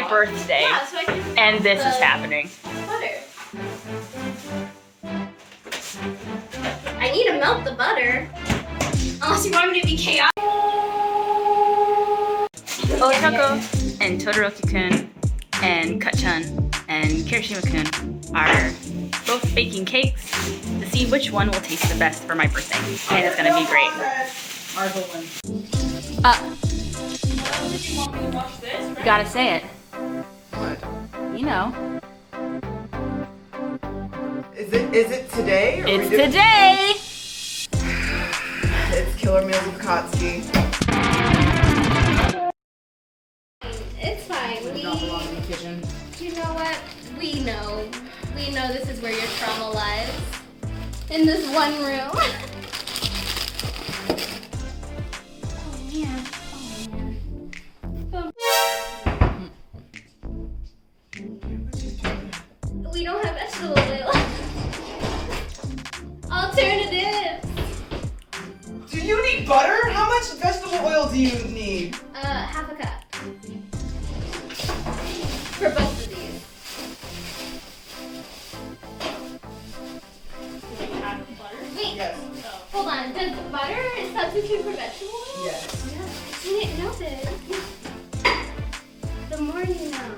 my birthday, Yeah, so I can and this is happening. butter. I need to melt the butter. Unless you want me to be chaotic. Ochako and Todoroki-kun and Cut-chan and Kirishima-kun are both baking cakes to see which one will taste the best for my birthday. And it's gonna be great. Gotta say it. What? You know. Is it today? Or It's today! It's Killer Meals with Katsuki. It's fine. Not belong in the kitchen. You know what? We know. We know this is where your trauma lies. In this one room. Oh man. We don't have vegetable oil. Alternatives. Do you need butter? How much vegetable oil do you need? Half a cup. For both of these. Wait, Yes. hold on. Does butter substitute for vegetable oil? Yes. I didn't know this. The more you know.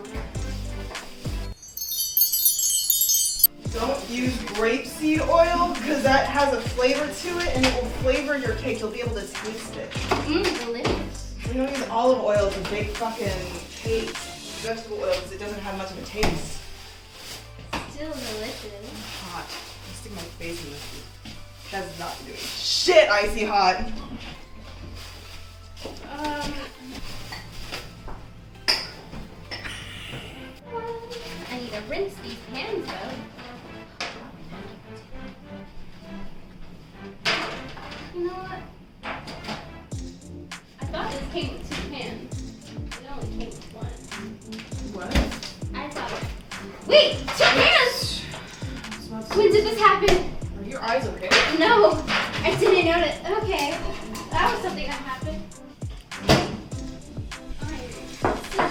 Don't use grapeseed oil because that has a flavor to it and it will flavor your cake. You'll be able to taste it. Mmm, delicious. We don't use olive oil to bake fucking cakes. Vegetable oil because it doesn't have much of a taste. Still delicious. Hot. I stick my face in this. That's not doing shit. Icy hot. I need to rinse these pans though. You know what? I thought this came with 2 pans. It only came with 1. What? I thought. Wait, 2 pans! When did this happen? Are your eyes okay? No, I didn't notice. Okay, that was something that happened.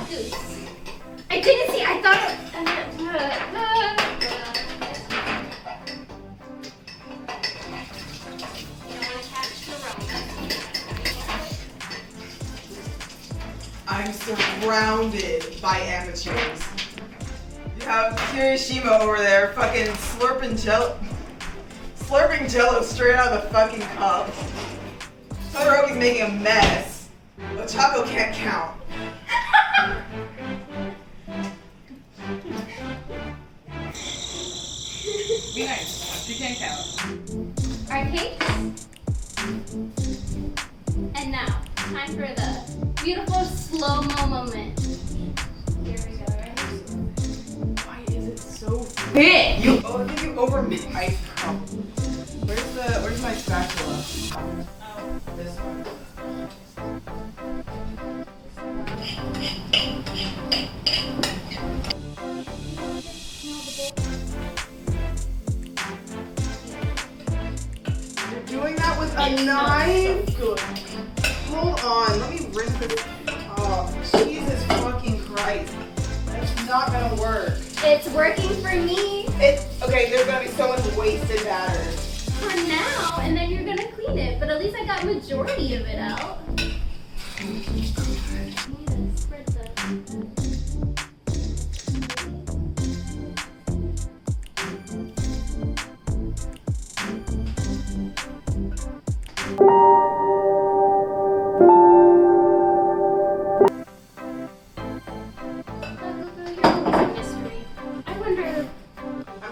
Goose. I didn't see. I thought. You don't want to catch the aroma. I'm surrounded by amateurs. You have Kirishima over there fucking slurping jello straight out of the fucking cup. Todoroki's making a mess. Ochako can't count. Be nice. She can't count. Our cakes. And now, time for the beautiful slow-mo moment. Here we go, right? Why is it so big? I think you over-mixed ice cream. Where's my spatula? Oh, this one. You're doing that with a knife? Good. Hold on, let me rinse this off. Jesus fucking Christ. That's not gonna work. It's working for me Okay, there's gonna be so much wasted batter. for now, and then you're gonna clean it. But at least I got majority of it out. I need to spread the.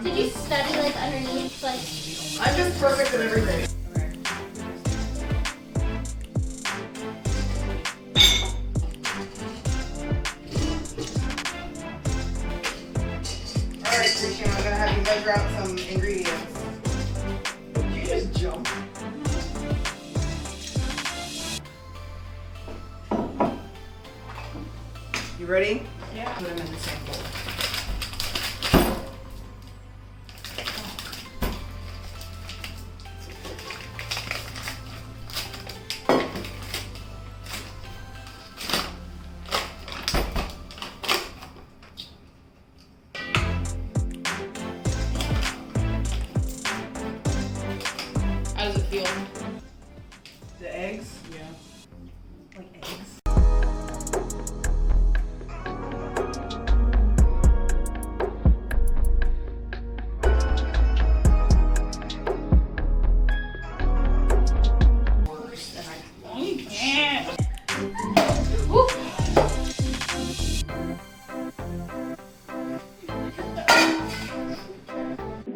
Did you study like underneath like? I'm just perfect at everything. Alright, Kirishima, I'm gonna have you measure out some ingredients. Did you just jump? You ready? Yeah. Put them in the same bowl. How does it feel? The eggs? Yeah. Like eggs.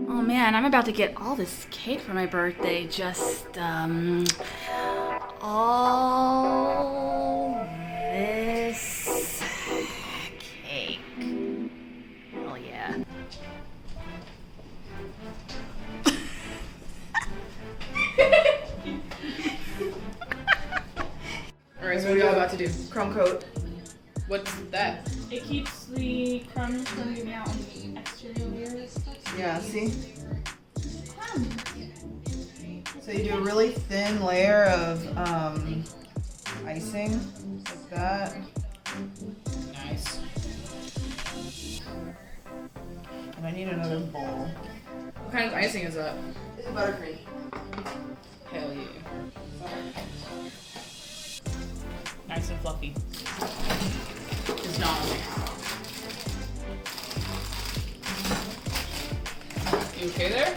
Oh man, I'm about to get all this cake for my birthday. Just, all this cake. Oh yeah. Alright, so what are y'all about to do? Crumb coat. What's that? It keeps the crumbs from getting out on the exterior layers. Yeah, see? So you do a really thin layer of icing, like that. Nice. And I need another bowl. What kind of icing is that? It's buttercream. Hell yeah. Nice and fluffy. It's not on me. You okay there?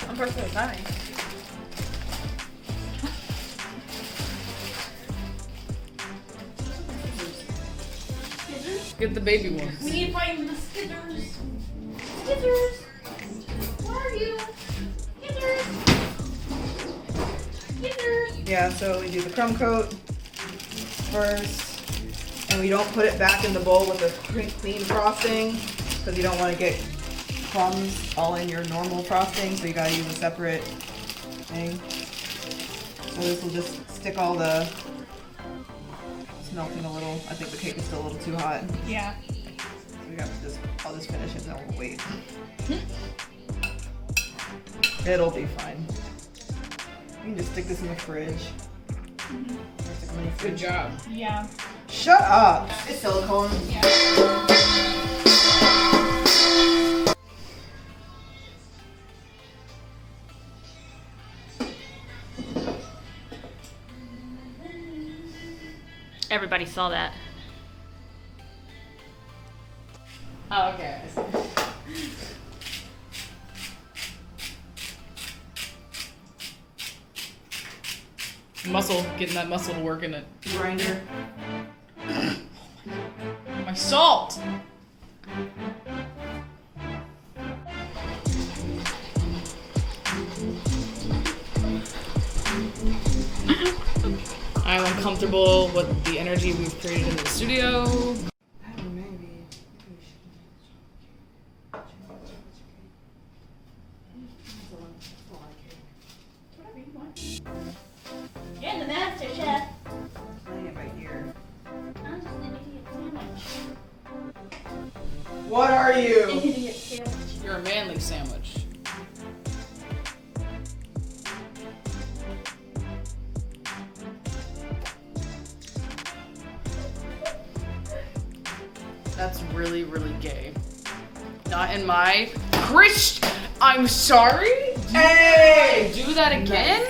I'm perfectly fine. Get the baby ones. We need to find the skitters. Skitters! Where are you? Skitters! Skitters! Yeah, so we do the crumb coat first, and we don't put it back in the bowl with a clean frosting because you don't want to get crumbs all in your normal frosting, so you gotta use a separate thing. So this will just stick all the, it's melting a little. I think the cake is still a little too hot. Yeah. So we got to just, I'll just finish it and then we'll wait. It'll be fine. You can just stick this in the fridge. Good job. Yeah. Shut up! It's silicone. Everybody saw that. Oh, okay. Muscle, getting that muscle to work in it. Grinder. My salt! I'm uncomfortable with the energy we've created in the studio. Maybe. You're the master chef. Playing it right here. I'm just an idiot sandwich. What are An you? idiot sandwich. You're a manly sandwich. That's really, really gay. Not in my I'm sorry? Hey! Do that again?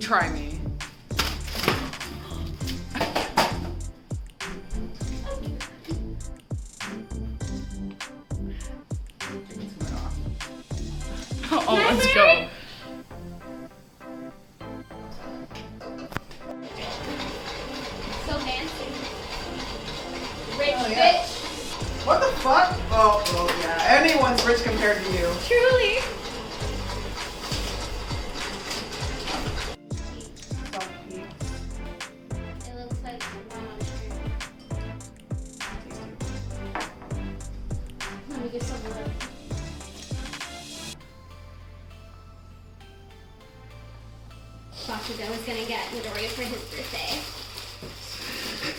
Try me. Oh, let's go. So fancy. Rich Oh, yeah. bitch. What the fuck? Oh, yeah. Anyone's rich compared to you. Truly. It looks like one on the Let me get some of it. Bakugo was gonna get Midori for his birthday.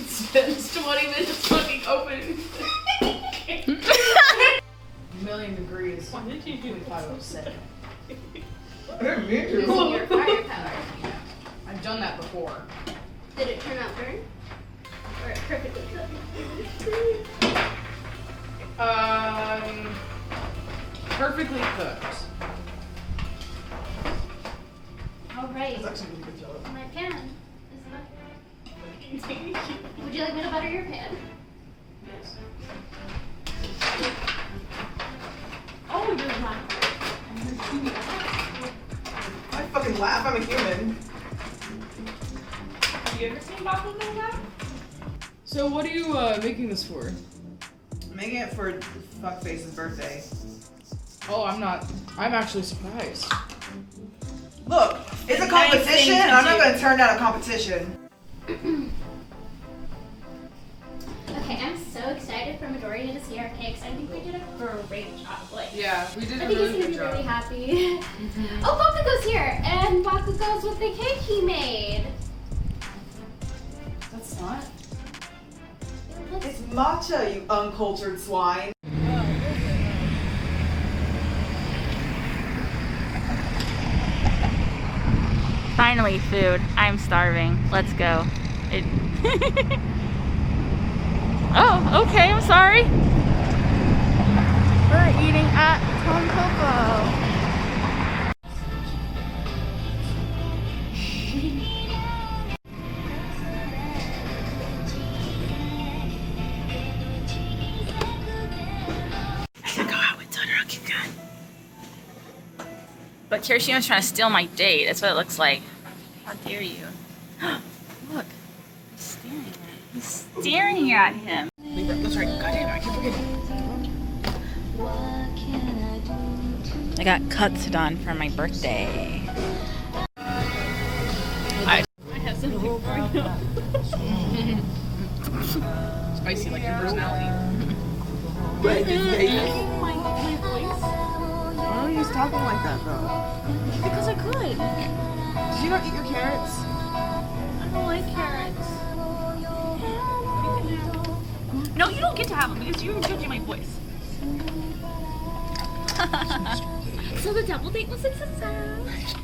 Spends 20 minutes fucking opening. Million degrees. What did you do? 507. I didn't mean Using to. your firepower. I've done that before. Did it turn out burnt? Or it perfectly cooked? Perfectly cooked. All right. That's actually a really good job. My pan is not. Would you like me to butter your pan? Yes. Oh, you're not. I fucking laugh, I'm a human. Have you ever seen Baku do that? So what are you making this for? I'm making it for Fuckface's birthday. Oh, I'm not. I'm actually surprised. Look, it's a competition, and I'm not gonna turn down a competition. Okay, I'm so excited for Midoriya to see our cakes. I think we did a great job. Like, Yeah, we did I a think he's really gonna good be really job. happy. Oh, Bakugo's here, and Bakugo's with the cake he made. That's not. It's matcha, you uncultured swine. Finally, food. I'm starving. Let's go. Oh, okay, I'm sorry. We're eating at Todochako. I should go out with Todoroki. But Kirishima's trying to steal my date. That's what it looks like. How dare you? Look. He's staring at him. He's staring at him. That's right. Goddamn, I keep forgetting. I got Katsudan for my birthday. I have something for you. Spicy like your personality. But it's baby. My voice. Why are you talking like that, though? Because I could. Did you not eat your carrots? I don't like carrots. No, you don't get to have them because you're judging my voice. So the double date was a success.